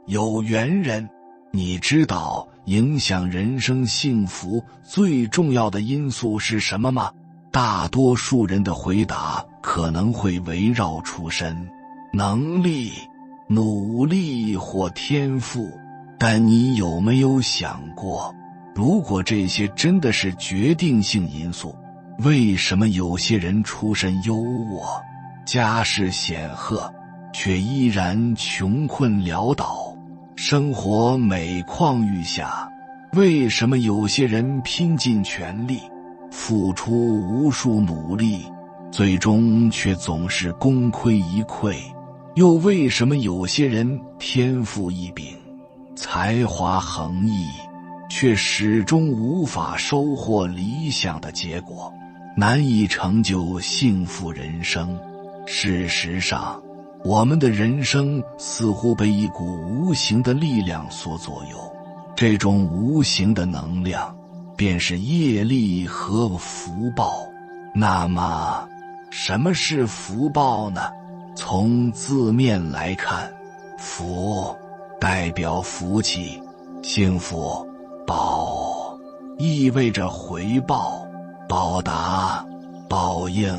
有缘人，你知道影响人生幸福最重要的因素是什么吗？大多数人的回答可能会围绕出身、能力、努力或天赋，但你有没有想过，如果这些真的是决定性因素，为什么有些人出身优渥、家世显赫，却依然穷困潦倒，生活每况愈下？为什么有些人拼尽全力，付出无数努力，最终却总是功亏一篑？又为什么有些人天赋异禀，才华横溢，却始终无法收获理想的结果，难以成就幸福人生？事实上，我们的人生似乎被一股无形的力量所左右，这种无形的能量便是业力和福报。那么，什么是福报呢？从字面来看，福代表福气、幸福，报意味着回报、报答、报应。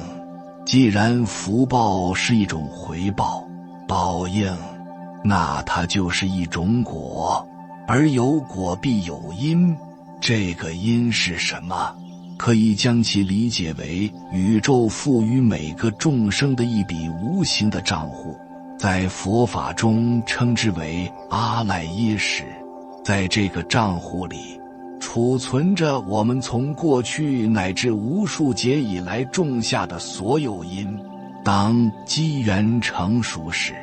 既然福报是一种回报、报应，那它就是一种果，而有果必有因。这个因是什么？可以将其理解为宇宙赋予每个众生的一笔无形的账户，在佛法中称之为阿赖耶识。在这个账户里，储存着我们从过去乃至无数劫以来种下的所有因。当机缘成熟时，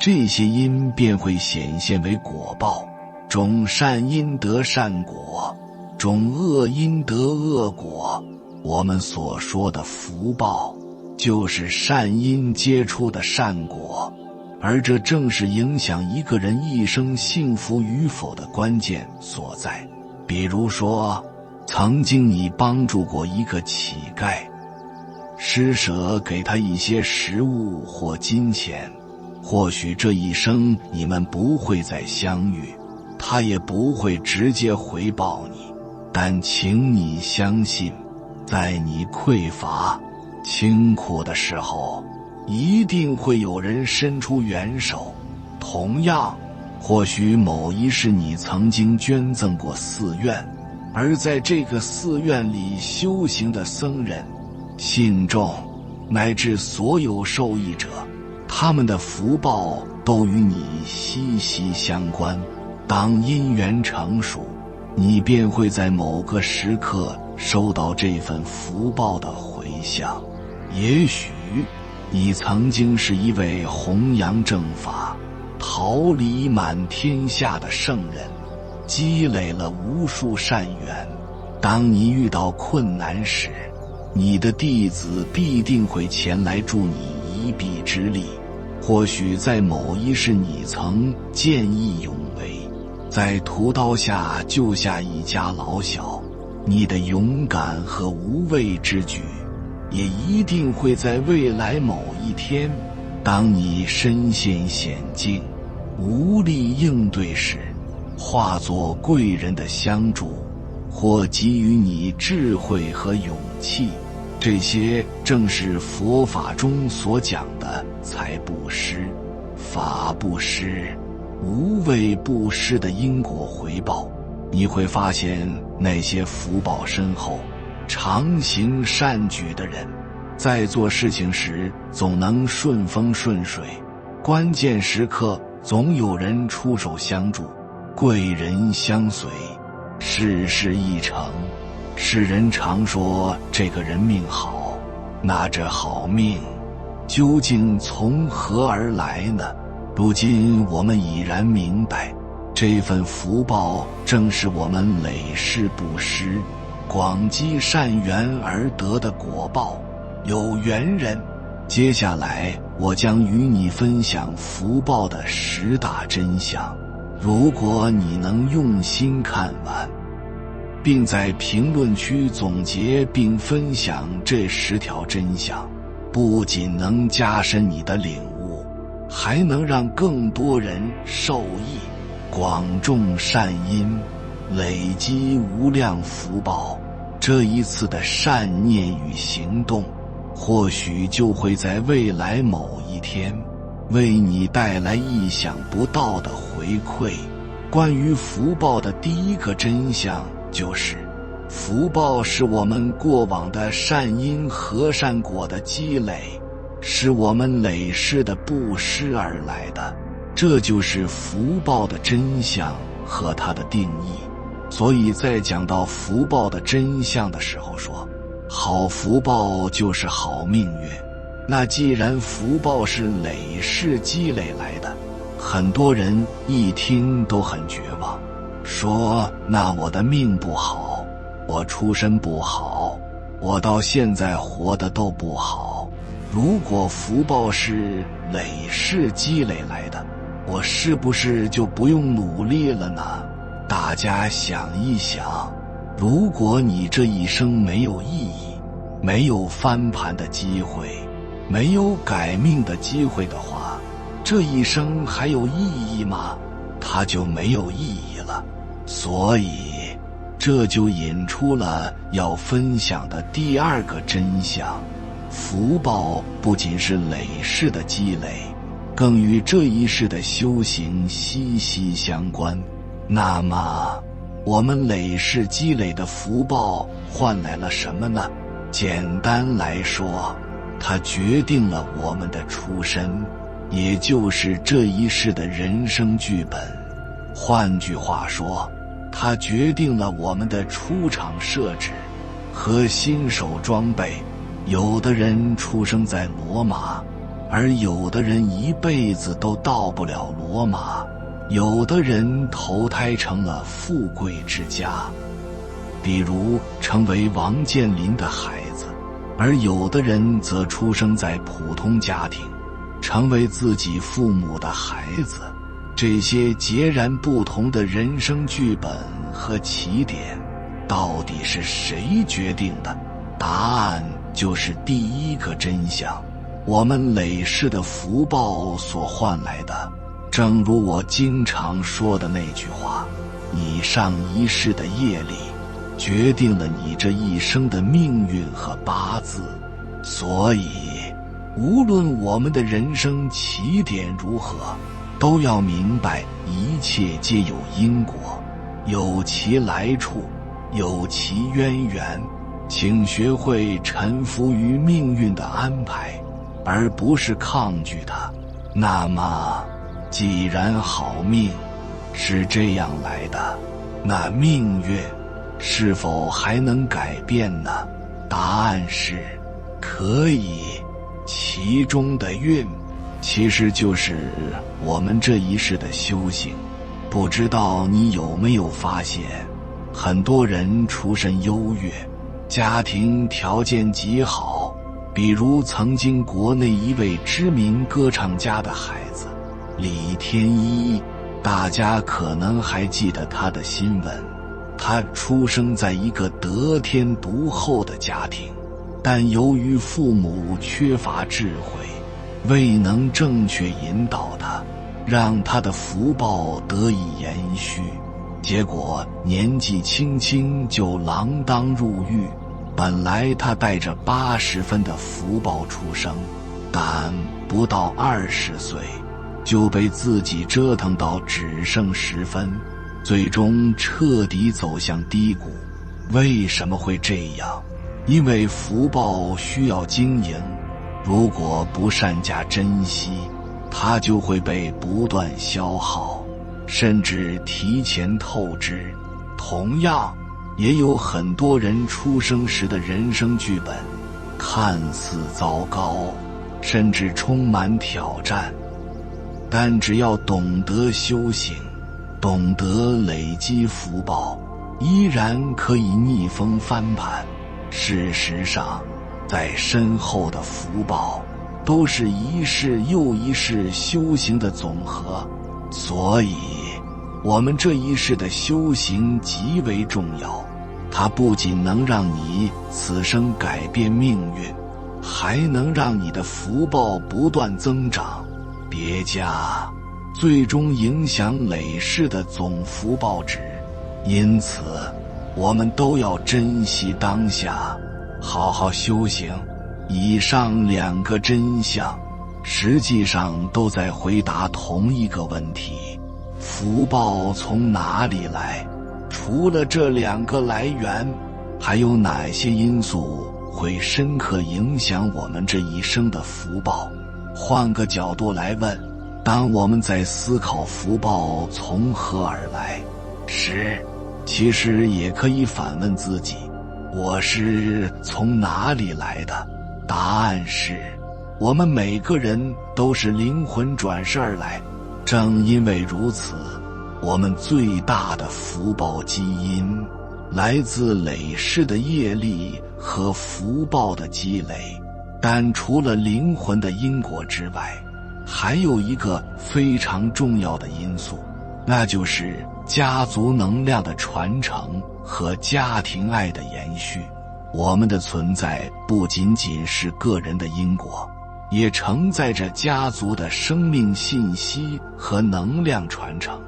这些因便会显现为果报，种善因得善果，种恶因得恶果。我们所说的福报，就是善因结出的善果，而这正是影响一个人一生幸福与否的关键所在。比如说，曾经你帮助过一个乞丐，施舍给他一些食物或金钱，或许这一生你们不会再相遇，他也不会直接回报你，但请你相信，在你匮乏、清苦的时候，一定会有人伸出援手。同样，或许某一世你曾经捐赠过寺院，而在这个寺院里修行的僧人、信众乃至所有受益者，他们的福报都与你息息相关。当因缘成熟，你便会在某个时刻收到这份福报的回响。也许你曾经是一位弘扬正法、桃李满天下的圣人，积累了无数善缘。当你遇到困难时，你的弟子必定会前来助你一臂之力。或许在某一世你曾见义勇为，在屠刀下救下一家老小，你的勇敢和无畏之举，也一定会在未来某一天，当你身陷险境，无力应对时，化作贵人的相助，或给予你智慧和勇气。这些正是佛法中所讲的财布施、法布施、无畏布施的因果回报。你会发现，那些福报深厚、常行善举的人，在做事情时总能顺风顺水，关键时刻总有人出手相助，贵人相随，事事一成。世人常说这个人命好，那这好命究竟从何而来呢？如今我们已然明白，这份福报正是我们累世布施、广积善缘而得的果报。有缘人，接下来我将与你分享福报的10大真相。如果你能用心看完，并在评论区总结并分享这10条真相，不仅能加深你的领悟，还能让更多人受益。广种善因，累积无量福报。这一次的善念与行动，或许就会在未来某一天为你带来意想不到的回馈。关于福报的第一个真相就是，福报是我们过往的善因和善果的积累，是我们累世的布施而来的。这就是福报的真相和它的定义。所以在讲到福报的真相的时候说，好福报就是好命运。那既然福报是累世积累来的，很多人一听都很绝望，说那我的命不好，我出身不好，我到现在活得都不好。如果福报是累世积累来的，我是不是就不用努力了呢？大家想一想，如果你这一生没有意义，没有翻盘的机会，没有改命的机会的话，这一生还有意义吗？它就没有意义了。所以这就引出了要分享的第二个真相，福报不仅是累世的积累，更与这一世的修行息息相关。那么我们累世积累的福报换来了什么呢？简单来说，它决定了我们的出身，也就是这一世的人生剧本。换句话说，它决定了我们的出场设置和新手装备。有的人出生在罗马，而有的人一辈子都到不了罗马。有的人投胎成了富贵之家，比如成为王健林的孩子，而有的人则出生在普通家庭，成为自己父母的孩子。这些截然不同的人生剧本和起点，到底是谁决定的？答案就是第一个真相，我们累世的福报所换来的。正如我经常说的那句话，你上一世的业力决定了你这一生的命运和八字。所以无论我们的人生起点如何，都要明白一切皆有因果，有其来处，有其渊源。请学会臣服于命运的安排，而不是抗拒它。那么既然好命是这样来的，那命运是否还能改变呢？答案是可以。其中的运其实就是我们这一世的修行。不知道你有没有发现，很多人出身优越，家庭条件极好，比如曾经国内一位知名歌唱家的孩子李天一，大家可能还记得他的新闻。他出生在一个得天独厚的家庭，但由于父母缺乏智慧，未能正确引导他，让他的福报得以延续。结果年纪轻轻就锒铛入狱。本来他带着80分的福报出生，但不到20岁就被自己折腾到只剩10分，最终彻底走向低谷。为什么会这样？因为福报需要经营，如果不善加珍惜，它就会被不断消耗，甚至提前透支。同样，也有很多人出生时的人生剧本看似糟糕，甚至充满挑战，但只要懂得修行，懂得累积福报，依然可以逆风翻盘。事实上，在身后的福报都是一世又一世修行的总和，所以我们这一世的修行极为重要。它不仅能让你此生改变命运，还能让你的福报不断增长。别家最终影响累世的总福报值。因此，我们都要珍惜当下，好好修行。以上2个真相，实际上都在回答同一个问题：福报从哪里来？除了这2个来源，还有哪些因素会深刻影响我们这一生的福报？换个角度来问，当我们在思考福报从何而来时，其实也可以反问自己：我是从哪里来的？答案是，我们每个人都是灵魂转世而来。正因为如此，我们最大的福报基因来自累世的业力和福报的积累。但除了灵魂的因果之外，还有一个非常重要的因素，那就是家族能量的传承和家庭爱的延续。我们的存在不仅仅是个人的因果，也承载着家族的生命信息和能量传承。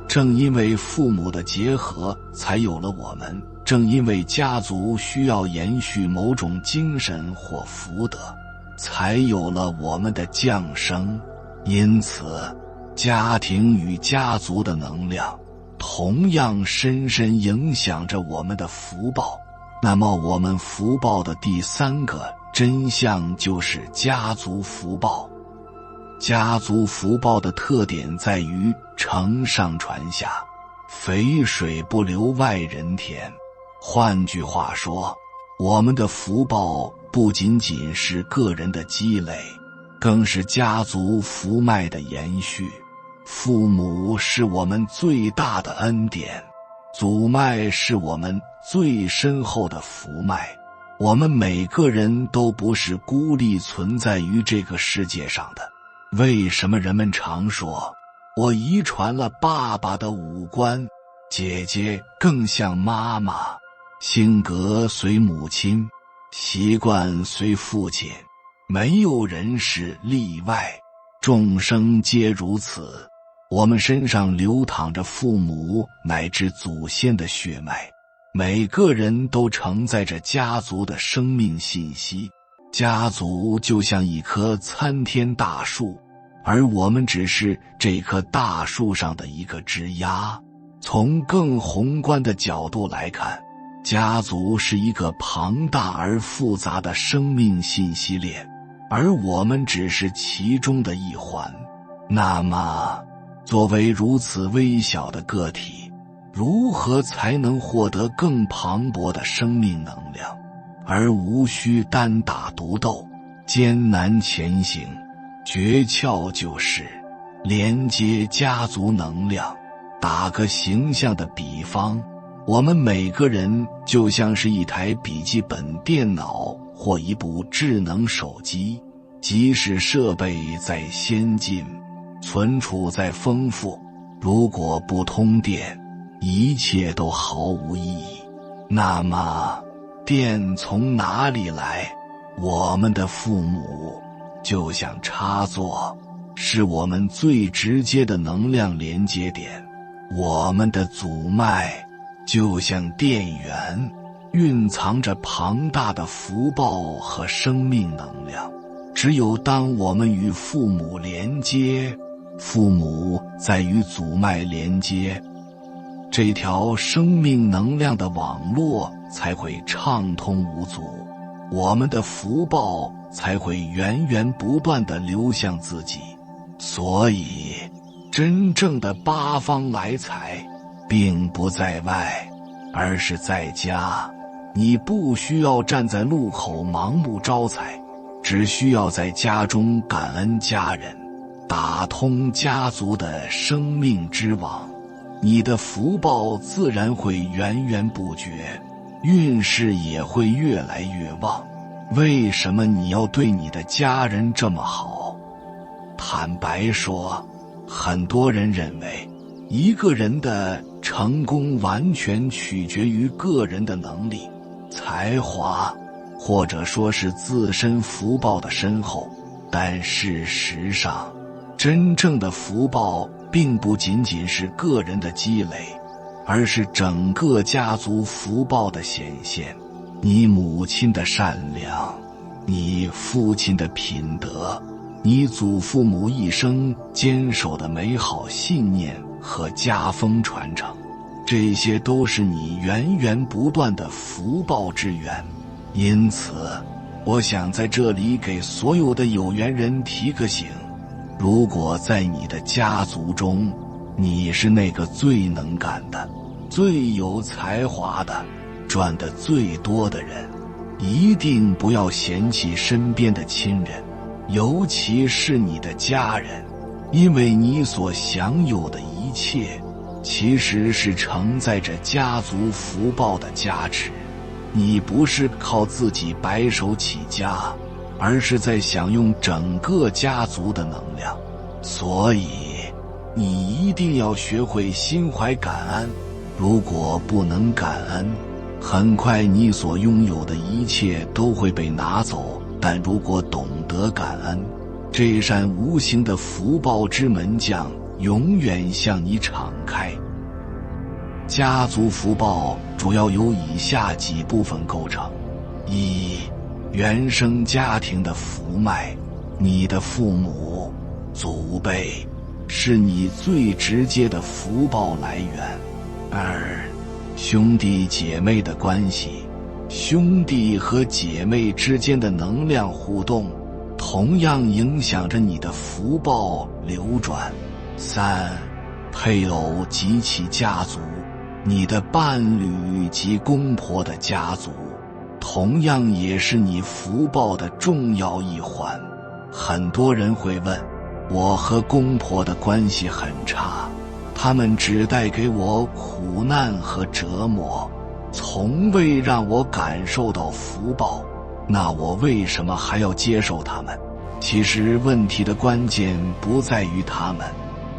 正因为父母的结合，才有了我们；正因为家族需要延续某种精神或福德，才有了我们的降生。因此，家庭与家族的能量同样深深影响着我们的福报。那么我们福报的第3个真相就是家族福报。家族福报的特点在于承上传下，肥水不流外人田。换句话说，我们的福报不仅仅是个人的积累，更是家族福脉的延续。父母是我们最大的恩典，祖脉是我们最深厚的福脉。我们每个人都不是孤立存在于这个世界上的。为什么人们常说，我遗传了爸爸的五官，姐姐更像妈妈，性格随母亲，习惯随父亲？没有人是例外，众生皆如此。我们身上流淌着父母乃至祖先的血脉，每个人都承载着家族的生命信息。家族就像一棵参天大树，而我们只是这棵大树上的一个枝丫。从更宏观的角度来看，家族是一个庞大而复杂的生命信息链，而我们只是其中的一环。那么，作为如此微小的个体，如何才能获得更磅礴的生命能量，而无需单打独斗、艰难前行？诀窍就是连接家族能量。打个形象的比方，我们每个人就像是一台笔记本电脑或一部智能手机，即使设备再先进，存储再丰富，如果不通电，一切都毫无意义。那么，电从哪里来？我们的父母就像插座，是我们最直接的能量连接点。我们的祖脉就像电源，蕴藏着庞大的福报和生命能量。只有当我们与父母连接，父母再与祖脉连接，这条生命能量的网络才会畅通无阻，我们的福报才会源源不断地流向自己。所以，真正的八方来财，并不在外，而是在家。你不需要站在路口盲目招财，只需要在家中感恩家人，打通家族的生命之网，你的福报自然会源源不绝，运势也会越来越旺。为什么你要对你的家人这么好？坦白说，很多人认为，一个人的成功完全取决于个人的能力、才华，或者说是自身福报的深厚。但事实上，真正的福报并不仅仅是个人的积累，而是整个家族福报的显现。你母亲的善良，你父亲的品德，你祖父母一生坚守的美好信念和家风传承，这些都是你源源不断的福报之源。因此，我想在这里给所有的有缘人提个醒，如果在你的家族中，你是那个最能干的、最有才华的、赚得最多的人，一定不要嫌弃身边的亲人，尤其是你的家人，因为你所享有的一切，其实是承载着家族福报的加持。你不是靠自己白手起家，而是在享用整个家族的能量。所以，你一定要学会心怀感恩。如果不能感恩，很快你所拥有的一切都会被拿走。但如果懂得感恩，这扇无形的福报之门将永远向你敞开。家族福报主要由以下几部分构成：一、原生家庭的福脉，你的父母、祖辈是你最直接的福报来源。二、兄弟姐妹的关系，兄弟和姐妹之间的能量互动，同样影响着你的福报流转。三、配偶及其家族，你的伴侣及公婆的家族，同样也是你福报的重要一环。很多人会问，我和公婆的关系很差，他们只带给我苦难和折磨，从未让我感受到福报，那我为什么还要接受他们？其实问题的关键不在于他们，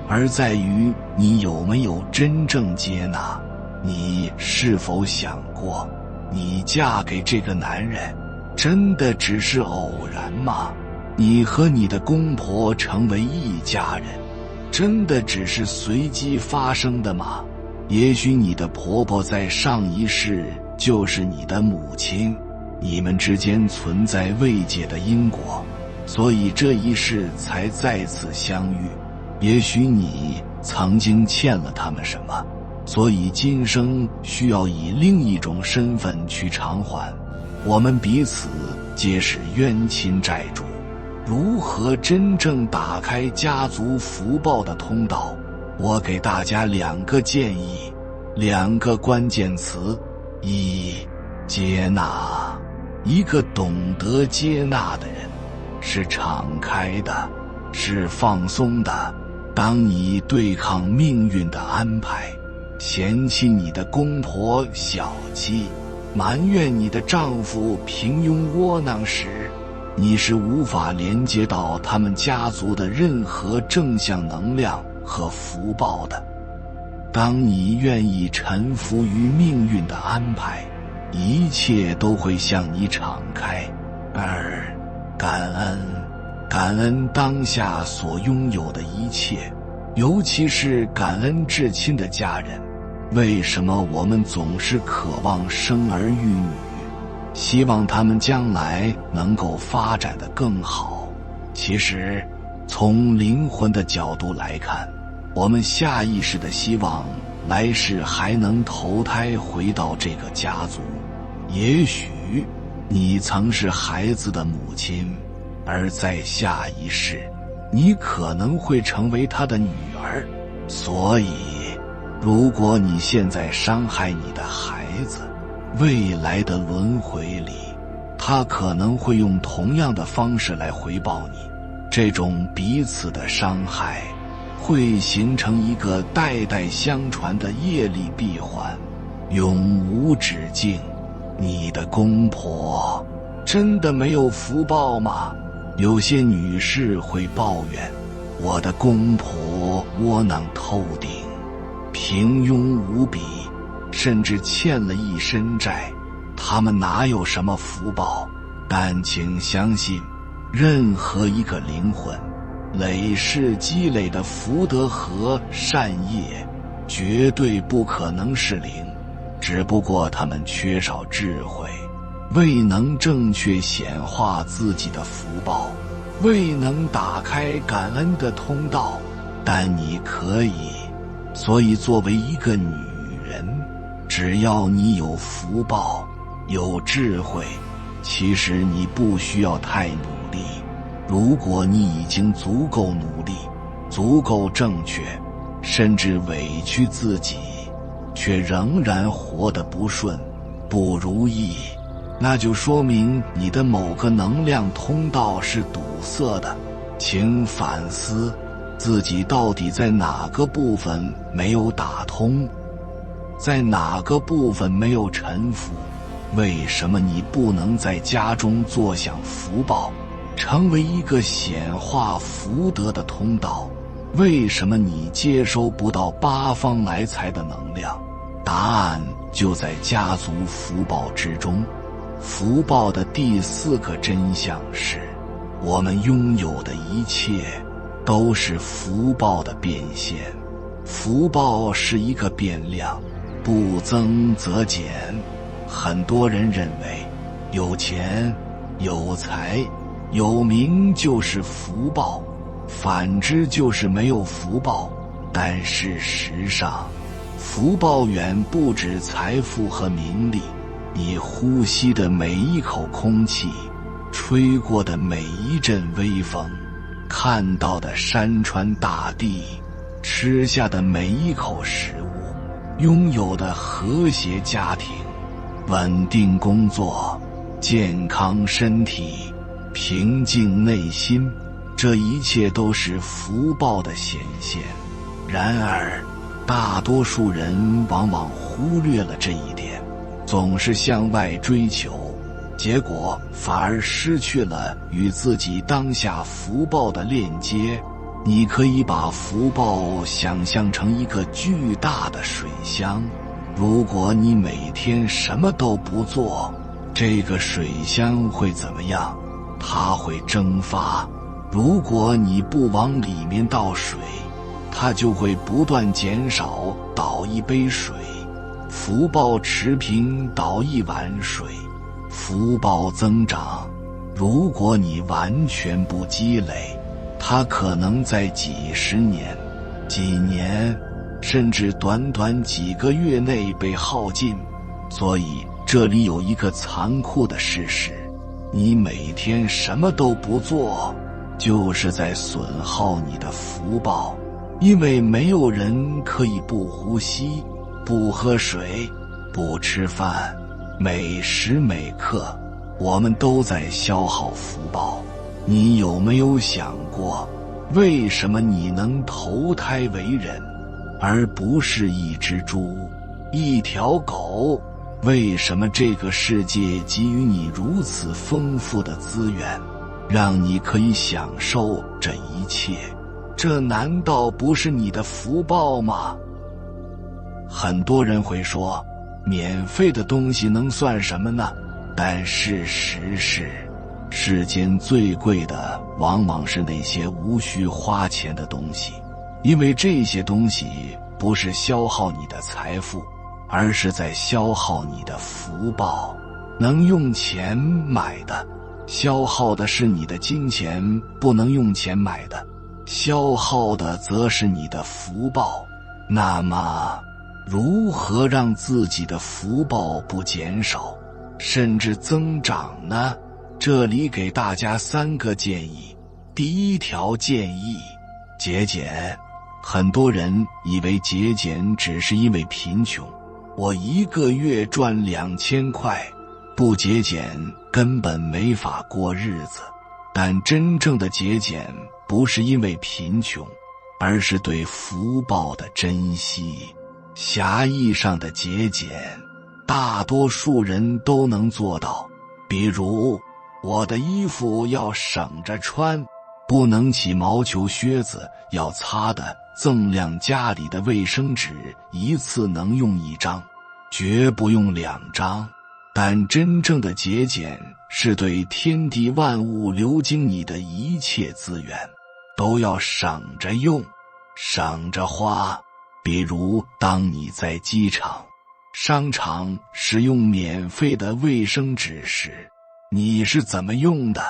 而在于你有没有真正接纳。你是否想过，你嫁给这个男人真的只是偶然吗？你和你的公婆成为一家人真的只是随机发生的吗？也许你的婆婆在上一世就是你的母亲，你们之间存在未解的因果，所以这一世才再次相遇。也许你曾经欠了他们什么，所以今生需要以另一种身份去偿还。我们彼此皆是冤亲债主，如何真正打开家族福报的通道？我给大家2个建议，2个关键词：一、接纳。一个懂得接纳的人，是敞开的，是放松的。当你对抗命运的安排，嫌弃你的公婆小气，埋怨你的丈夫平庸窝囊时，你是无法连接到他们家族的任何正向能量和福报的。当你愿意臣服于命运的安排，一切都会向你敞开。二、感恩。感恩当下所拥有的一切，尤其是感恩至亲的家人。为什么我们总是渴望生儿育女，希望他们将来能够发展得更好？其实，从灵魂的角度来看，我们下意识地希望来世还能投胎回到这个家族。也许你曾是孩子的母亲，而在下一世，你可能会成为他的女儿。所以，如果你现在伤害你的孩子，未来的轮回里，他可能会用同样的方式来回报你。这种彼此的伤害，会形成一个代代相传的业力闭环，永无止境。你的公婆真的没有福报吗？有些女士会抱怨，我的公婆窝囊透顶，平庸无比，甚至欠了一身债，他们哪有什么福报？但请相信，任何一个灵魂累世积累的福德和善业，绝对不可能是零，只不过他们缺少智慧，未能正确显化自己的福报，未能打开感恩的通道。但你可以，所以作为一个女人，只要你有福报，有智慧，其实你不需要太努力。如果你已经足够努力，足够正确，甚至委屈自己，却仍然活得不顺、不如意，那就说明你的某个能量通道是堵塞的。请反思自己到底在哪个部分没有打通，在哪个部分没有臣服。为什么你不能在家中坐享福报，成为一个显化福德的通道？为什么你接收不到八方来财的能量？答案就在家族福报之中。福报的第4个真相是，我们拥有的一切都是福报的变现。福报是一个变量，不增则减。很多人认为有钱、有财、有名就是福报，反之就是没有福报。但事实上，福报远不止财富和名利。你呼吸的每一口空气，吹过的每一阵微风，看到的山川大地，吃下的每一口食物，拥有的和谐家庭，稳定工作，健康身体，平静内心，这一切都是福报的显现。然而，大多数人往往忽略了这一点，总是向外追求，结果反而失去了与自己当下福报的链接。你可以把福报想象成一个巨大的水箱，如果你每天什么都不做，这个水箱会怎么样？它会蒸发。如果你不往里面倒水，它就会不断减少，倒一杯水，福报持平倒一碗水，福报增长。如果你完全不积累，它可能在几十年、几年，甚至短短几个月内被耗尽。所以这里有一个残酷的事实，你每天什么都不做，就是在损耗你的福报。因为没有人可以不呼吸、不喝水、不吃饭，每时每刻我们都在消耗福报。你有没有想过，为什么你能投胎为人，而不是一只猪、一条狗？为什么这个世界给予你如此丰富的资源，让你可以享受这一切？这难道不是你的福报吗？很多人会说，免费的东西能算什么呢？但事实是，世间最贵的往往是那些无需花钱的东西，因为这些东西不是消耗你的财富，而是在消耗你的福报。能用钱买的，消耗的是你的金钱；不能用钱买的，消耗的则是你的福报。那么，如何让自己的福报不减少，甚至增长呢？这里给大家3个建议。第一条建议，节俭。很多人以为节俭只是因为贫穷，我一个月赚2000块，不节俭根本没法过日子。但真正的节俭不是因为贫穷，而是对福报的珍惜。狭义上的节俭，大多数人都能做到。比如，我的衣服要省着穿，不能起毛球靴子，要擦的锃亮，家里的卫生纸一次能用1张，绝不用2张。但真正的节俭是对天地万物流经你的一切资源，都要省着用，省着花。比如当你在机场、商场使用免费的卫生纸时，你是怎么用的？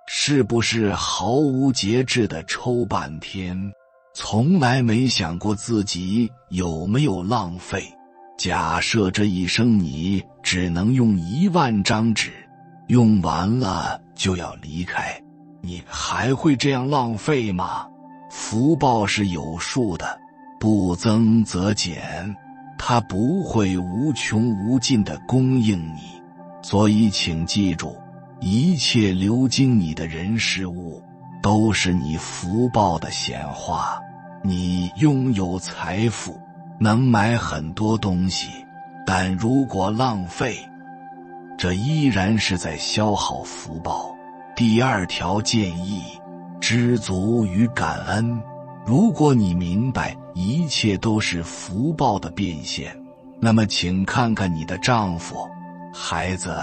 是不是毫无节制地抽半天，从来没想过自己有没有浪费？假设这一生你只能用10000张纸，用完了就要离开，你还会这样浪费吗？福报是有数的，不增则减，它不会无穷无尽地供应你。所以请记住，一切流经你的人事物，都是你福报的显化。你拥有财富，能买很多东西，但如果浪费，这依然是在消耗福报。第2条建议，知足与感恩。如果你明白一切都是福报的变现，那么请看看你的丈夫、孩子、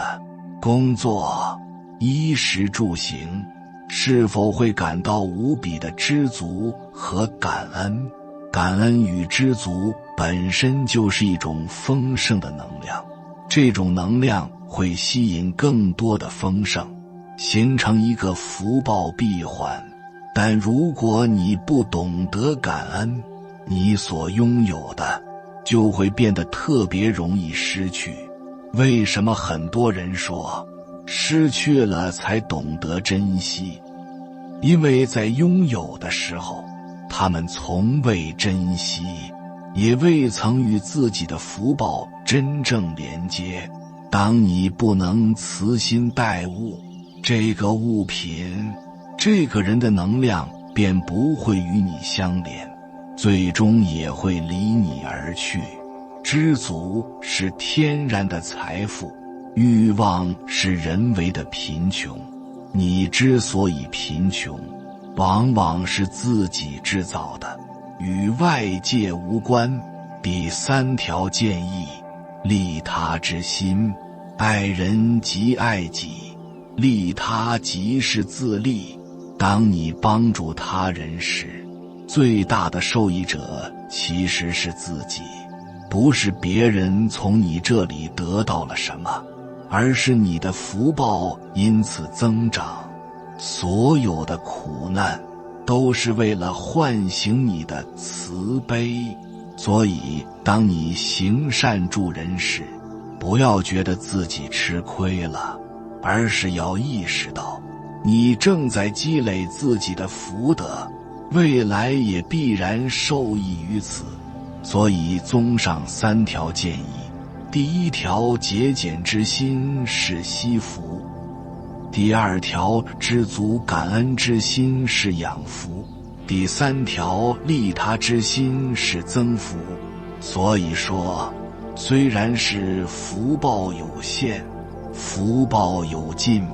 工作、衣食住行，是否会感到无比的知足和感恩？感恩与知足本身就是一种丰盛的能量，这种能量会吸引更多的丰盛，形成一个福报闭环。但如果你不懂得感恩，你所拥有的就会变得特别容易失去。为什么很多人说失去了才懂得珍惜？因为在拥有的时候，他们从未珍惜，也未曾与自己的福报真正连接。当你不能慈心待物，这个物品、这个人的能量便不会与你相连，最终也会离你而去。知足是天然的财富，欲望是人为的贫穷。你之所以贫穷，往往是自己制造的，与外界无关。第3条建议，利他之心。爱人即爱己，利他即是自利。当你帮助他人时，最大的受益者其实是自己，不是别人从你这里得到了什么，而是你的福报因此增长。所有的苦难都是为了唤醒你的慈悲。所以当你行善助人时，不要觉得自己吃亏了，而是要意识到你正在积累自己的福德，未来也必然受益于此。所以综上3条建议，第1条节俭之心是惜福，第2条知足感恩之心是养福，第3条利他之心是增福。所以说，虽然是福报有限，福报有尽，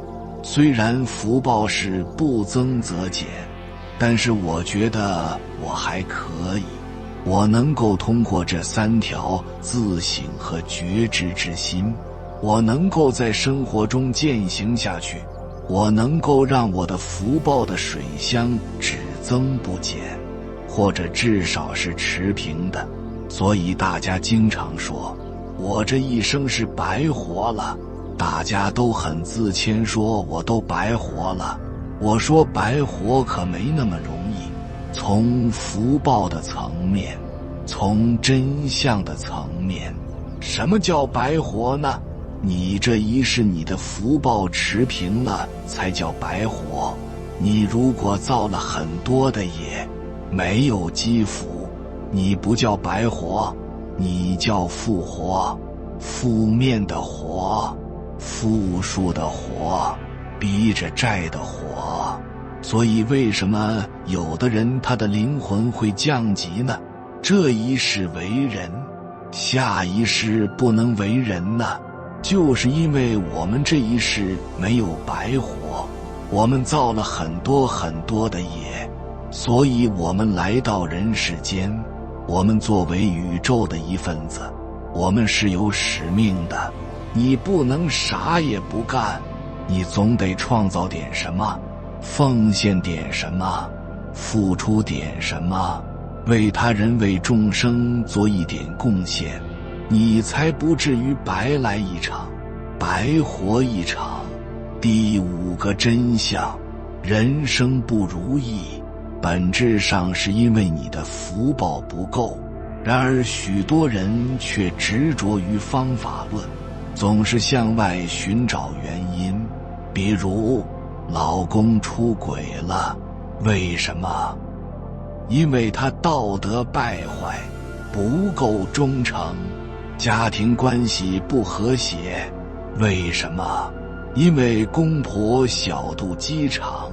虽然福报是不增则减，但是我觉得我还可以，我能够通过这3条自省和觉知之心，我能够在生活中践行下去，我能够让我的福报的水箱只增不减，或者至少是持平的。所以大家经常说我这一生是白活了，大家都很自谦说我都白活了。我说白活可没那么容易，从福报的层面，从真相的层面，什么叫白活呢？你这一世你的福报持平了才叫白活。你如果造了很多的业，没有积福，你不叫白活，你叫复活。负面的活，负数的活，逼着债的活。所以为什么有的人他的灵魂会降级呢？这一世为人，下一世不能为人呢？就是因为我们这一世没有白活，我们造了很多很多的业，所以我们来到人世间。我们作为宇宙的一份子，我们是有使命的。你不能啥也不干，你总得创造点什么，奉献点什么。付出点什么，为他人为众生做一点贡献，你才不至于白来一场，白活一场。第5个真相，人生不如意，本质上是因为你的福报不够。然而许多人却执着于方法论，总是向外寻找原因。比如老公出轨了，为什么？因为他道德败坏，不够忠诚。家庭关系不和谐，为什么？因为公婆小肚鸡肠，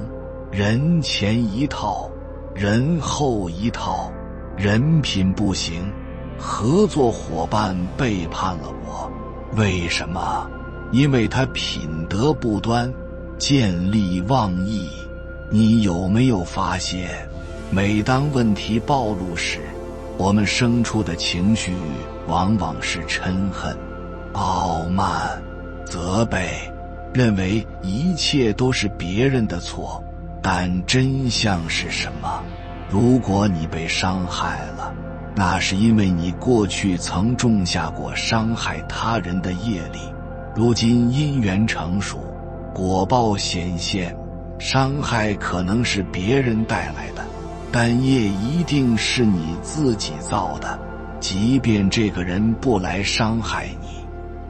人前一套，人后一套，人品不行，合作伙伴背叛了我，为什么？因为他品德不端，见利忘义。你有没有发现，每当问题暴露时，我们生出的情绪往往是嗔恨、傲慢、责备，认为一切都是别人的错。但真相是什么？如果你被伤害了，那是因为你过去曾种下过伤害他人的业力，如今因缘成熟，果报显现，伤害可能是别人带来的，但业一定是你自己造的。即便这个人不来伤害你，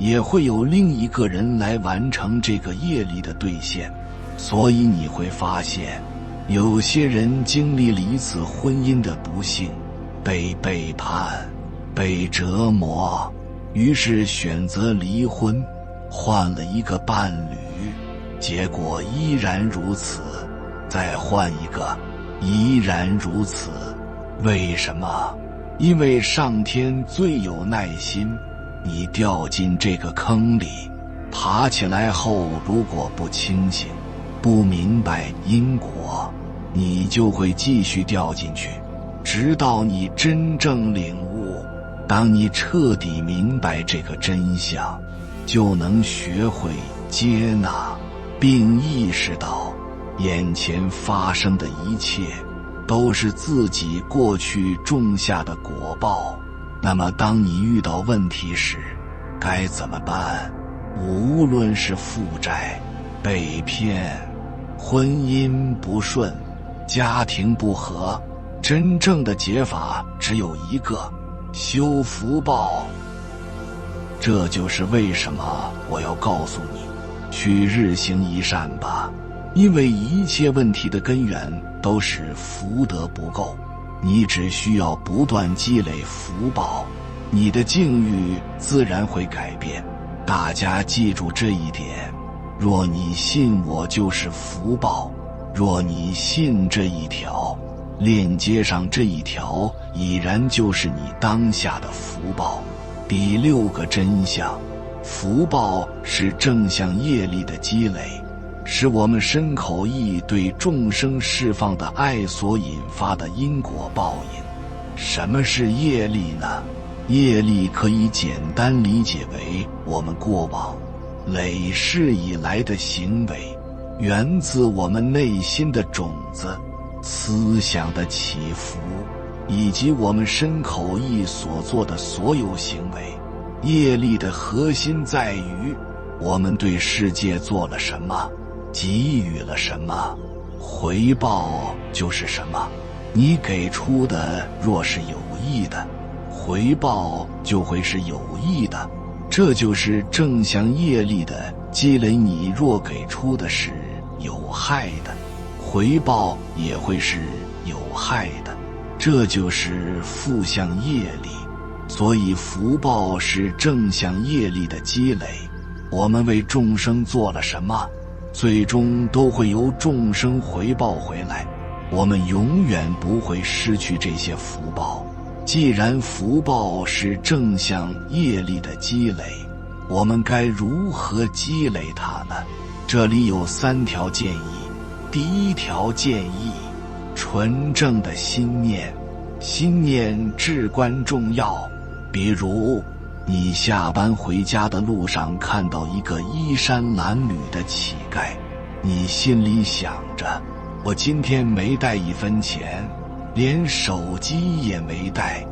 也会有另一个人来完成这个业力的兑现。所以你会发现，有些人经历了一次婚姻的不幸，被背叛，被折磨，于是选择离婚，换了一个伴侣，结果依然如此，再换一个，依然如此。为什么？因为上天最有耐心，你掉进这个坑里，爬起来后如果不清醒，不明白因果，你就会继续掉进去，直到你真正领悟。当你彻底明白这个真相，就能学会接纳，并意识到眼前发生的一切都是自己过去种下的果报。那么当你遇到问题时，该怎么办？无论是负债、被骗、婚姻不顺、家庭不和，真正的解法只有一个：修福报。这就是为什么我要告诉你，去日行一善吧。因为一切问题的根源都是福德不够，你只需要不断积累福报，你的境遇自然会改变。大家记住这一点，若你信我就是福报，若你信这一条，链接上这一条已然就是你当下的福报。第6个真相，福报是正向业力的积累，是我们身口意对众生释放的爱所引发的因果报应。什么是业力呢？业力可以简单理解为我们过往累世以来的行为，源自我们内心的种子、思想的起伏，以及我们身口意所做的所有行为。业力的核心在于我们对世界做了什么，给予了什么，回报就是什么。你给出的若是有益的，回报就会是有益的，这就是正向业力的积累。你若给出的是有害的，回报也会是有害的，这就是负向业力。所以福报是正向业力的积累，我们为众生做了什么，最终都会由众生回报回来，我们永远不会失去这些福报。既然福报是正向业力的积累，我们该如何积累它呢？这里有3条建议。第1条建议，纯正的心念。心念至关重要。比如你下班回家的路上看到一个衣衫褴褛的乞丐，你心里想着，我今天没带1分钱，连手机也没带，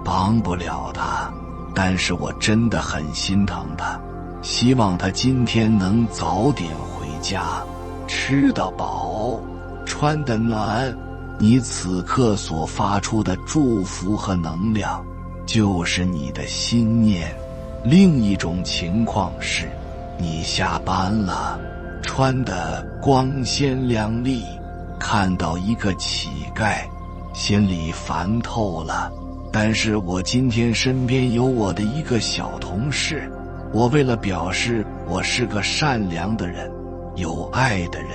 帮不了他，但是我真的很心疼他，希望他今天能早点回家，吃得饱，穿得暖。你此刻所发出的祝福和能量，就是你的心念。另一种情况是，你下班了，穿得光鲜亮丽，看到一个乞丐，心里烦透了。但是我今天身边有我的一个小同事，我为了表示我是个善良的人，有爱的人，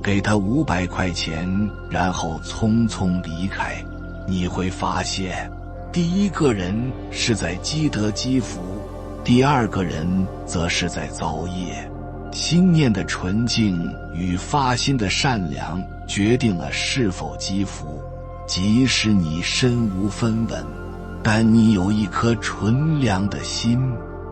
给他500块钱，然后匆匆离开。你会发现，第一个人是在积德积福，第二个人则是在造业。心念的纯净与发心的善良决定了是否积福。即使你身无分文，但你有一颗纯良的心，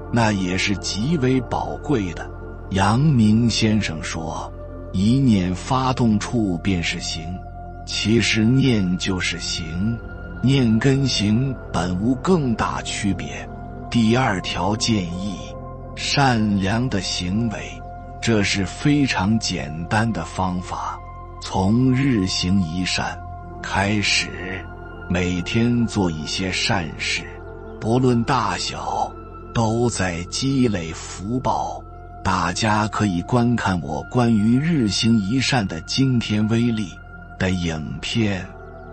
那也是极为宝贵的。阳明先生说，一念发动处便是行，其实念就是行，念跟行本无更大区别。第2条建议，善良的行为，这是非常简单的方法，从日行一善开始，每天做一些善事，不论大小，都在积累福报。大家可以观看我关于日行一善的惊天威力的影片，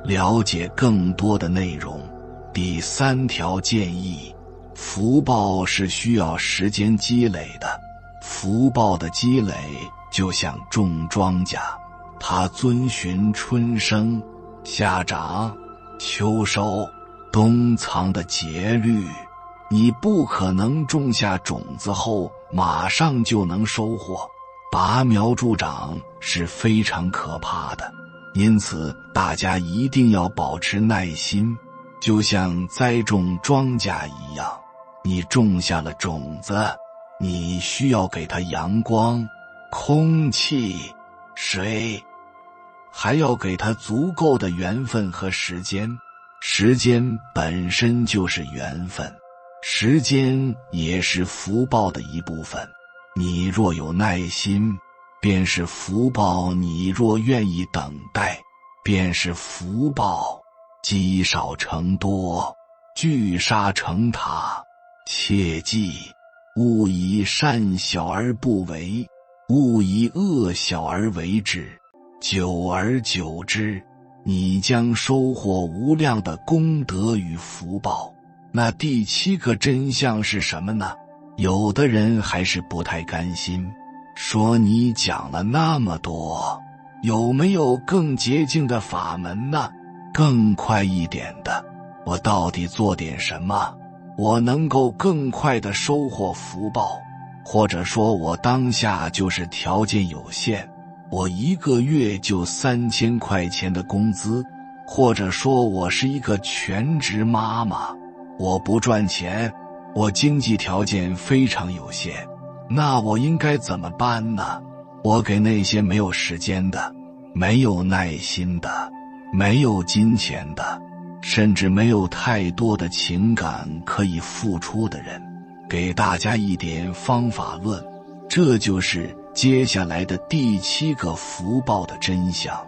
了解更多的内容。第3条建议，福报是需要时间积累的。福报的积累就像种庄稼，它遵循春生、夏长、秋收、冬藏的节律。你不可能种下种子后马上就能收获，拔苗助长是非常可怕的。因此大家一定要保持耐心，就像栽种庄稼一样，你种下了种子，你需要给它阳光、空气、水，还要给它足够的缘分和时间。时间本身就是缘分，时间也是福报的一部分。你若有耐心，便是福报；你若愿意等待，便是福报。积少成多，聚沙成塔。切记，勿以善小而不为，勿以恶小而为之。久而久之，你将收获无量的功德与福报。那第7个真相是什么呢？有的人还是不太甘心，说你讲了那么多，有没有更洁净的法门呢？更快一点的，我到底做点什么，我能够更快地收获福报？或者说我当下就是条件有限，我1个月就3000块钱的工资，或者说我是一个全职妈妈，我不赚钱，我经济条件非常有限，那我应该怎么办呢？我给那些没有时间的、没有耐心的、没有金钱的，甚至没有太多的情感可以付出的人，给大家一点方法论。这就是接下来的第7个福报的真相。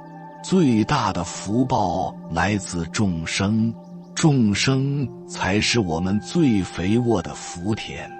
最大的福报来自众生，众生才是我们最肥沃的福田。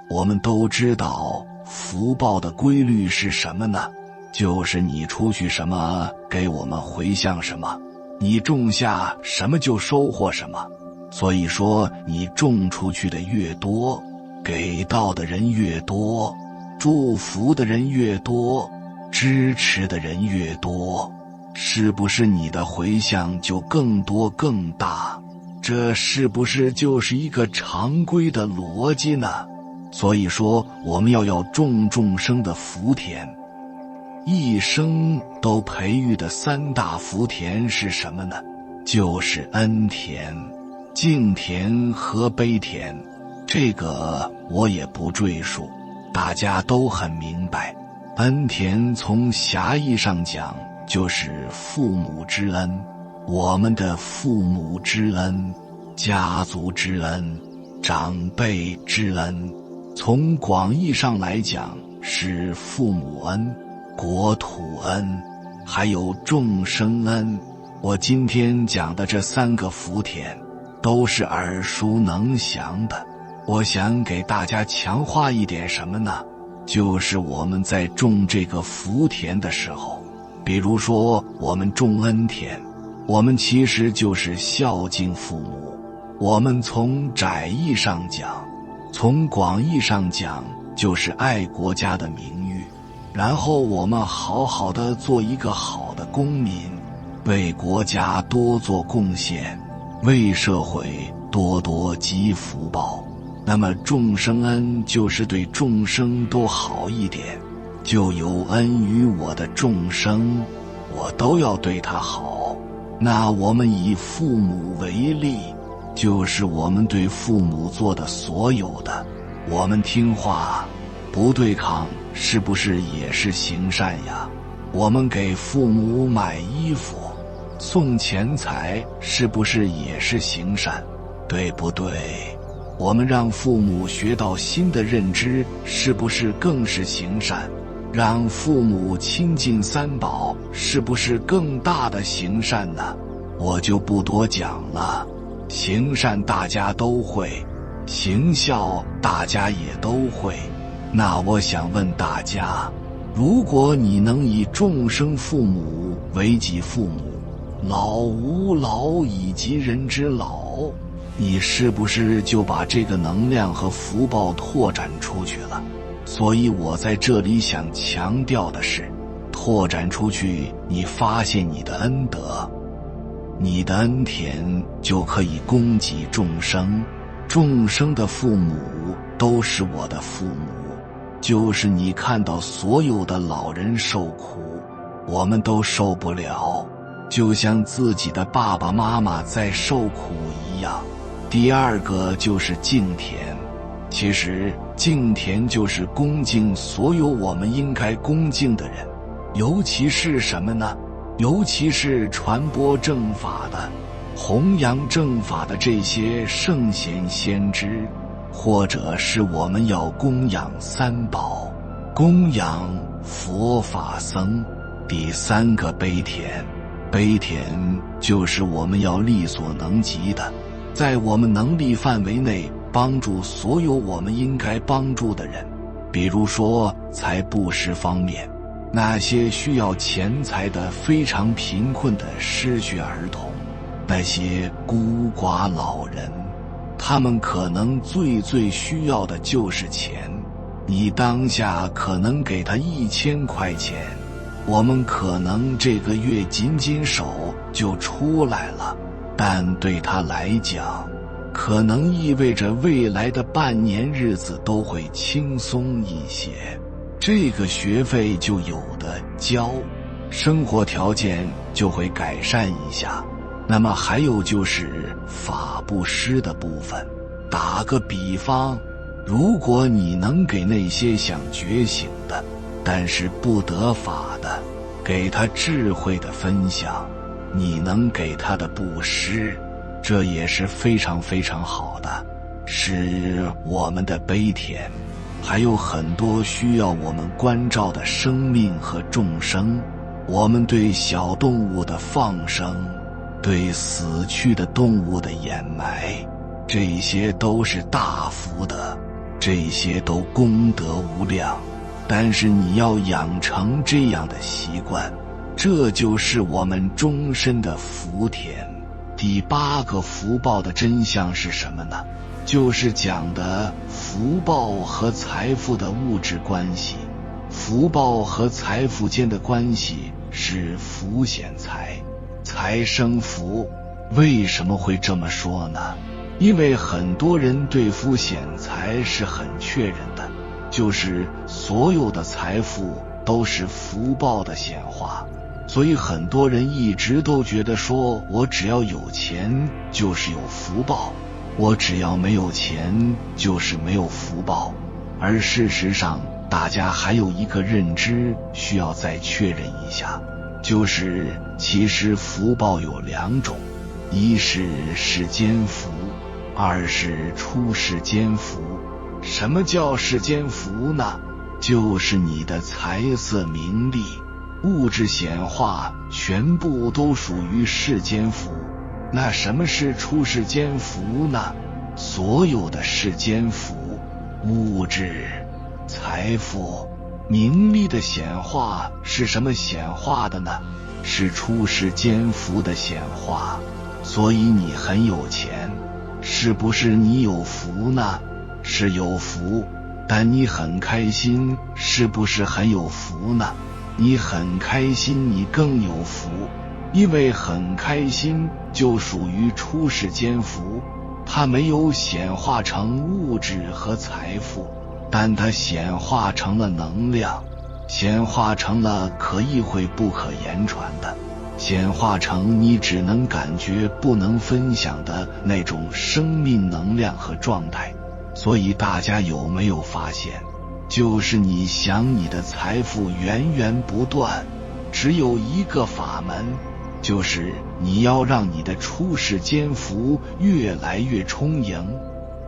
我们都知道福报的规律是什么呢？就是你出去什么，给我们回向什么，你种下什么就收获什么。所以说你种出去的越多，给到的人越多，祝福的人越多，支持的人越多，是不是你的回向就更多更大？这是不是就是一个常规的逻辑呢？所以说我们要种众生的福田，一生都培育的3大福田是什么呢？就是恩田、敬田和悲田。这个我也不赘述，大家都很明白。恩田从狭义上讲就是父母之恩，我们的父母之恩、家族之恩、长辈之恩，从广义上来讲是父母恩、国土恩，还有众生恩。我今天讲的这3个福田都是耳熟能详的，我想给大家强化一点什么呢？就是我们在种这个福田的时候，比如说我们种恩田，我们其实就是孝敬父母。我们从窄义上讲，从广义上讲就是爱国家的名誉，然后我们好好的做一个好的公民，为国家多做贡献，为社会多多积福报。那么众生恩就是对众生都好一点，就有恩于我的众生，我都要对他好。那我们以父母为例，就是我们对父母做的所有的，我们听话不对抗，是不是也是行善呀？我们给父母买衣服送钱财，是不是也是行善？对不对？我们让父母学到新的认知，是不是更是行善？让父母亲近三宝，是不是更大的行善呢？我就不多讲了。行善大家都会，行孝大家也都会。那我想问大家，如果你能以众生父母为己父母，老吾老以及人之老，你是不是就把这个能量和福报拓展出去了？所以我在这里想强调的是，拓展出去，你发现你的恩德，你的恩田就可以供给众生，众生的父母都是我的父母。就是你看到所有的老人受苦，我们都受不了，就像自己的爸爸妈妈在受苦一样。第二个就是敬田，其实敬田就是恭敬所有我们应该恭敬的人，尤其是什么呢？尤其是传播正法的、弘扬正法的这些圣贤先知，或者是我们要供养三宝，供养佛法僧。第3个悲田，悲田就是我们要力所能及的，在我们能力范围内帮助所有我们应该帮助的人。比如说财布施方面，那些需要钱财的非常贫困的失学儿童，那些孤寡老人，他们可能最需要的就是钱。你当下可能给他1000块钱，我们可能这个月紧手就出来了，但对他来讲，可能意味着未来的半年日子都会轻松一些，这个学费就有的交，生活条件就会改善一下。那么还有就是法布施的部分，打个比方，如果你能给那些想觉醒的但是不得法的，给他智慧的分享，你能给他的布施，这也是非常非常好的，是我们的悲田。还有很多需要我们关照的生命和众生，我们对小动物的放生，对死去的动物的掩埋，这些都是大福的，这些都功德无量。但是你要养成这样的习惯，这就是我们终身的福田。第8个福报的真相是什么呢？就是讲的福报和财富的物质关系。福报和财富间的关系是福显财，财生福。为什么会这么说呢？因为很多人对福显财是很确认的，就是所有的财富都是福报的显化。所以很多人一直都觉得说，我只要有钱就是有福报，我只要没有钱就是没有福报。而事实上，大家还有一个认知需要再确认一下，就是其实福报有两种，一是世间福，二是出世间福。什么叫世间福呢？就是你的财色名利物质显化全部都属于世间福。那什么是出世间福呢？所有的世间福，物质、财富、名利的显化是什么显化的呢？是出世间福的显化。所以你很有钱，是不是你有福呢？是有福。但你很开心，是不是很有福呢？你很开心，你更有福。因为很开心就属于出世间福，它没有显化成物质和财富，但它显化成了能量，显化成了可意会不可言传的，显化成你只能感觉不能分享的那种生命能量和状态。所以大家有没有发现，就是你想你的财富源源不断，只有一个法门，就是你要让你的出世间福越来越充盈。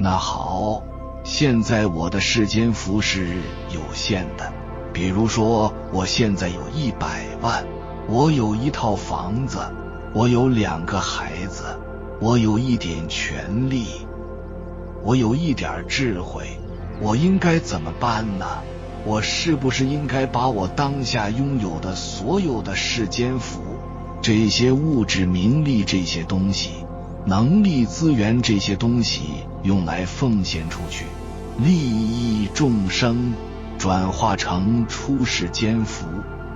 那好，现在我的世间福是有限的，比如说我现在有100万，我有一套房子，我有2个孩子，我有一点权利，我有一点智慧，我应该怎么办呢？我是不是应该把我当下拥有的所有的世间福，这些物质名利这些东西，能力资源这些东西用来奉献出去，利益众生，转化成出世间福，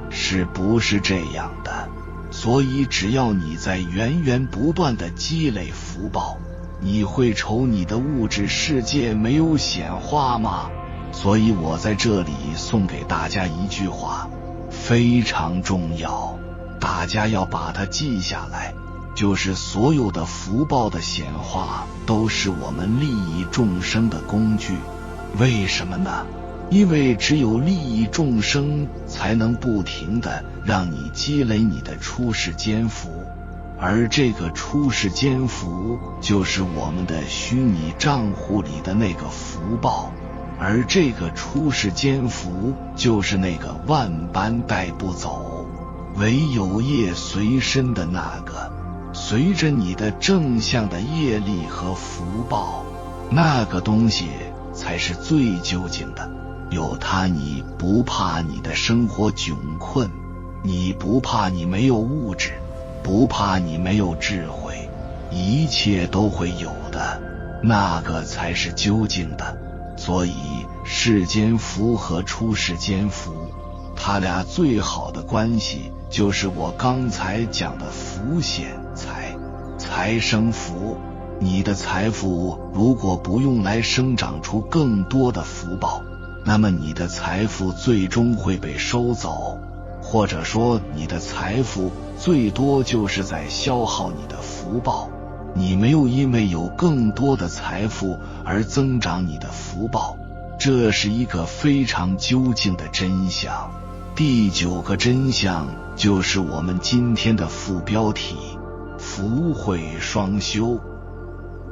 是不是这样的？所以只要你在源源不断的积累福报，你会愁你的物质世界没有显化吗？所以我在这里送给大家一句话，非常重要，大家要把它记下来，就是所有的福报的显化都是我们利益众生的工具。为什么呢？因为只有利益众生，才能不停地让你积累你的出世间福，而这个出世间福就是我们的虚拟账户里的那个福报，而这个出世间福就是那个万般带不走，唯有业随身的那个，随着你的正向的业力和福报，那个东西才是最究竟的。有它你不怕你的生活窘困，你不怕你没有物质，不怕你没有智慧，一切都会有的，那个才是究竟的。所以世间福和出世间福，它俩最好的关系就是我刚才讲的福显财，财生福。你的财富如果不用来生长出更多的福报，那么你的财富最终会被收走，或者说你的财富最多就是在消耗你的福报，你没有因为有更多的财富而增长你的福报，这是一个非常究竟的真相。第9个真相就是我们今天的副标题，福慧双修，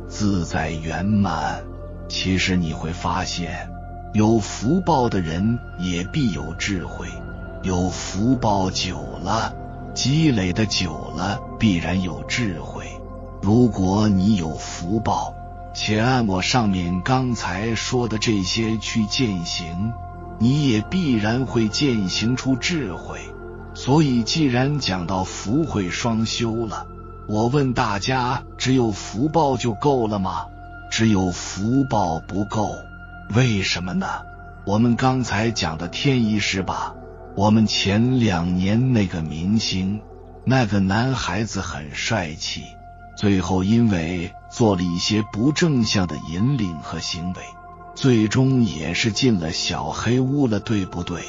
自在圆满。其实你会发现，有福报的人也必有智慧，有福报久了，积累的久了，必然有智慧。如果你有福报，且按我上面刚才说的这些去践行，你也必然会践行出智慧。所以既然讲到福慧双修了，我问大家，只有福报就够了吗？只有福报不够。为什么呢？我们刚才讲的天一是吧，我们前2年那个明星，那个男孩子很帅气，最后因为做了一些不正向的引领和行为，最终也是进了小黑屋了，对不对？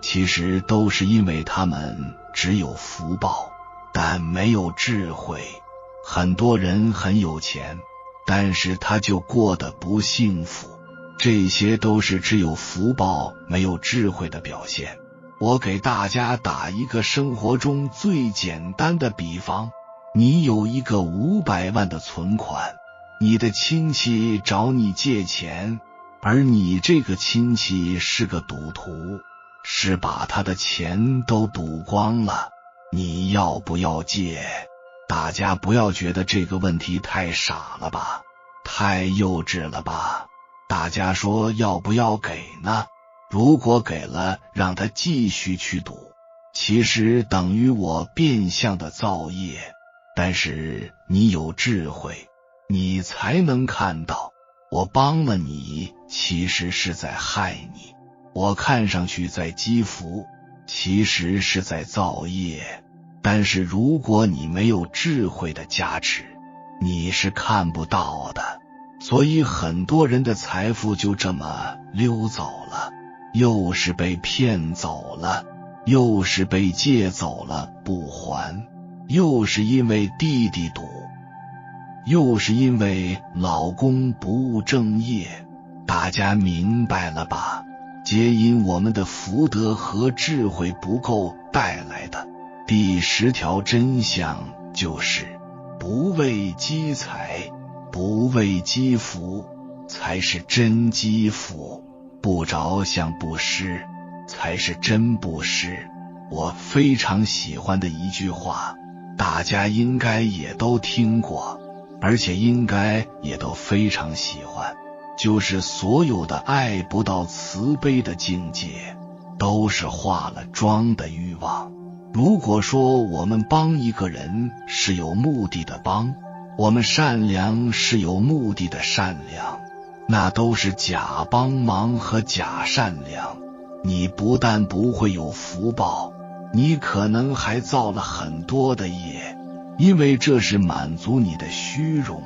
其实都是因为他们只有福报，但没有智慧。很多人很有钱，但是他就过得不幸福，这些都是只有福报没有智慧的表现。我给大家打一个生活中最简单的比方，你有一个500万的存款，你的亲戚找你借钱，而你这个亲戚是个赌徒，是把他的钱都赌光了，你要不要借？大家不要觉得这个问题太傻了吧，太幼稚了吧？大家说要不要给呢？如果给了，让他继续去赌，其实等于我变相的造业。但是你有智慧，你才能看到，我帮了你，其实是在害你。我看上去在积福，其实是在造业。但是如果你没有智慧的加持，你是看不到的。所以很多人的财富就这么溜走了，又是被骗走了，又是被借走了不还，又是因为弟弟赌，又是因为老公不务正业。大家明白了吧？皆因我们的福德和智慧不够带来的。第10条真相就是，不为积财，不为积福，才是真积福。不着相布施，才是真布施。我非常喜欢的一句话，大家应该也都听过，而且应该也都非常喜欢，就是所有的爱不到慈悲的境界，都是化了妆的欲望。如果说我们帮一个人是有目的的帮，我们善良是有目的的善良，那都是假帮忙和假善良。你不但不会有福报，你可能还造了很多的业，因为这是满足你的虚荣，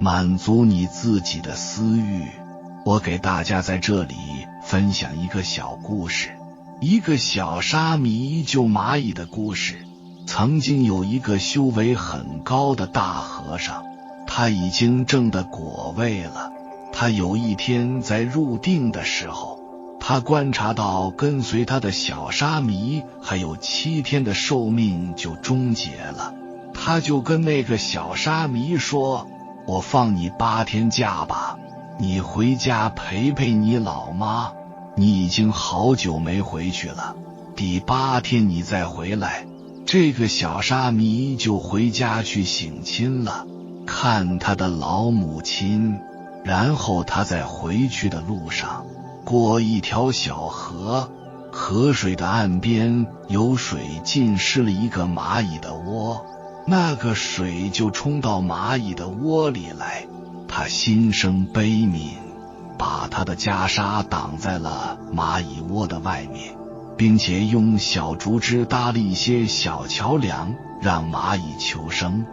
满足你自己的私欲。我给大家在这里分享一个小故事，一个小沙弥救蚂蚁的故事。曾经有一个修为很高的大和尚，他已经证得果位了。他有一天在入定的时候，他观察到跟随他的小沙弥还有7天的寿命就终结了。他就跟那个小沙弥说，我放你8天假吧，你回家陪陪你老妈，你已经好久没回去了，第8天你再回来。这个小沙弥就回家去省亲了，看他的老母亲。然后他在回去的路上过一条小河，河水的岸边有水浸湿了一个蚂蚁的窝，那个水就冲到蚂蚁的窝里来。他心生悲悯，把他的袈裟挡在了蚂蚁窝的外面，并且用小竹枝搭了一些小桥梁，让蚂蚁求生。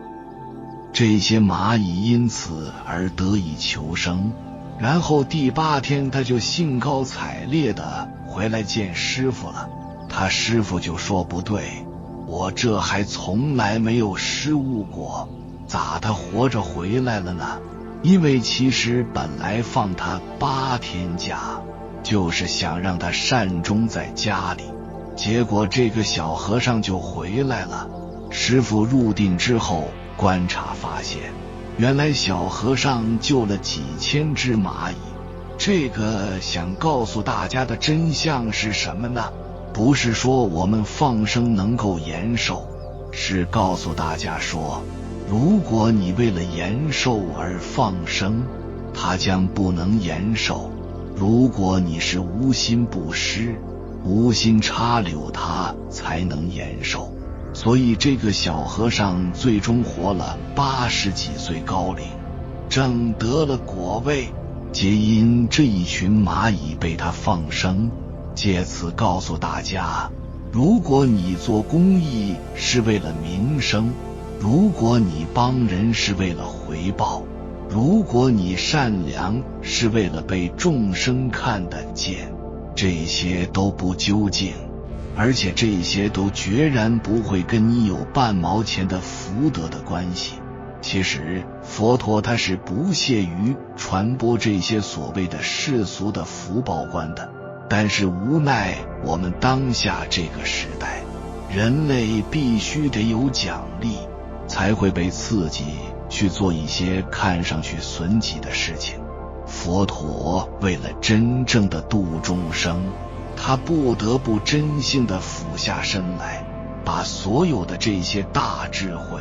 这些蚂蚁因此而得以求生。然后第8天他就兴高采烈地回来见师傅了。他师傅就说，不对，我这还从来没有失误过，咋他活着回来了呢？因为其实本来放他8天假，就是想让他善终在家里，结果这个小和尚就回来了。师傅入定之后观察发现，原来小和尚救了几千只蚂蚁。这个想告诉大家的真相是什么呢？不是说我们放生能够延寿，是告诉大家说，如果你为了延寿而放生，它将不能延寿。如果你是无心布施，无心插柳，它才能延寿。所以这个小和尚最终活了80几岁高龄，正得了果位，皆因这一群蚂蚁被他放生。借此告诉大家，如果你做公益是为了名声，如果你帮人是为了回报，如果你善良是为了被众生看得见，这些都不究竟，而且这些都决然不会跟你有半毛钱的福德的关系。其实佛陀他是不屑于传播这些所谓的世俗的福报观的，但是无奈我们当下这个时代，人类必须得有奖励，才会被刺激去做一些看上去损己的事情。佛陀为了真正的度众生，他不得不真性地俯下身来，把所有的这些大智慧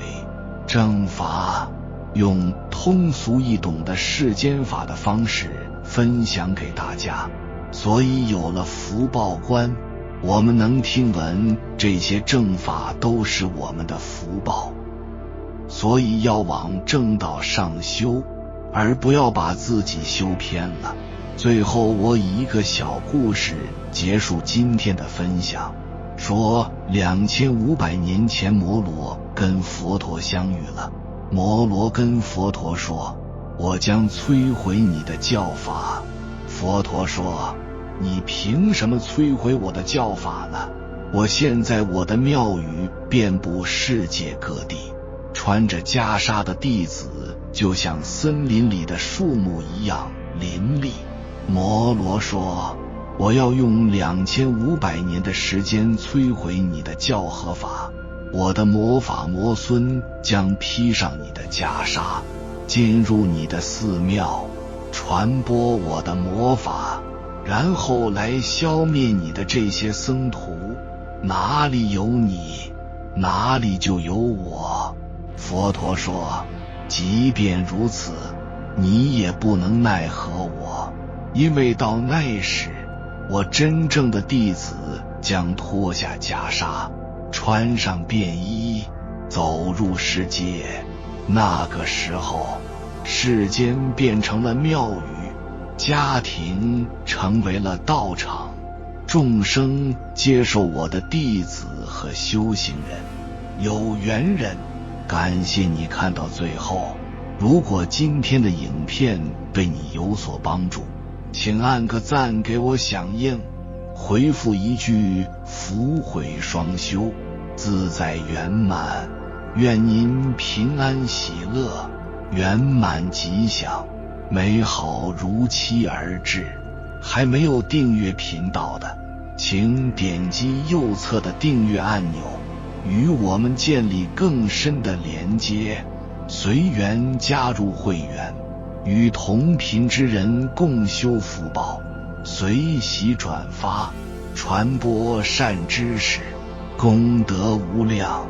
正法用通俗易懂的世间法的方式分享给大家。所以有了福报观，我们能听闻这些正法都是我们的福报，所以要往正道上修，而不要把自己修偏了。最后我以一个小故事结束今天的分享，说2500年前摩罗跟佛陀相遇了。摩罗跟佛陀说，我将摧毁你的教法。佛陀说，你凭什么摧毁我的教法呢？我现在我的庙宇遍布世界各地，穿着袈裟的弟子就像森林里的树木一样林立。摩罗说，我要用2500年的时间摧毁你的教和法，我的魔法魔孙将披上你的袈裟，进入你的寺庙，传播我的魔法，然后来消灭你的这些僧徒。哪里有你，哪里就有我。佛陀说，即便如此，你也不能奈何我，因为到那时，我真正的弟子将脱下袈裟，穿上便衣，走入世界。那个时候，世间变成了庙宇，家庭成为了道场，众生接受我的弟子和修行人。有缘人，感谢你看到最后。如果今天的影片对你有所帮助，请按个赞给我响应，回复一句福慧双修，自在圆满。愿您平安喜乐，圆满吉祥，美好如期而至。还没有订阅频道的，请点击右侧的订阅按钮，与我们建立更深的连接，随缘加入会员，与同频之人共修福报，随喜转发，传播善知识，功德无量。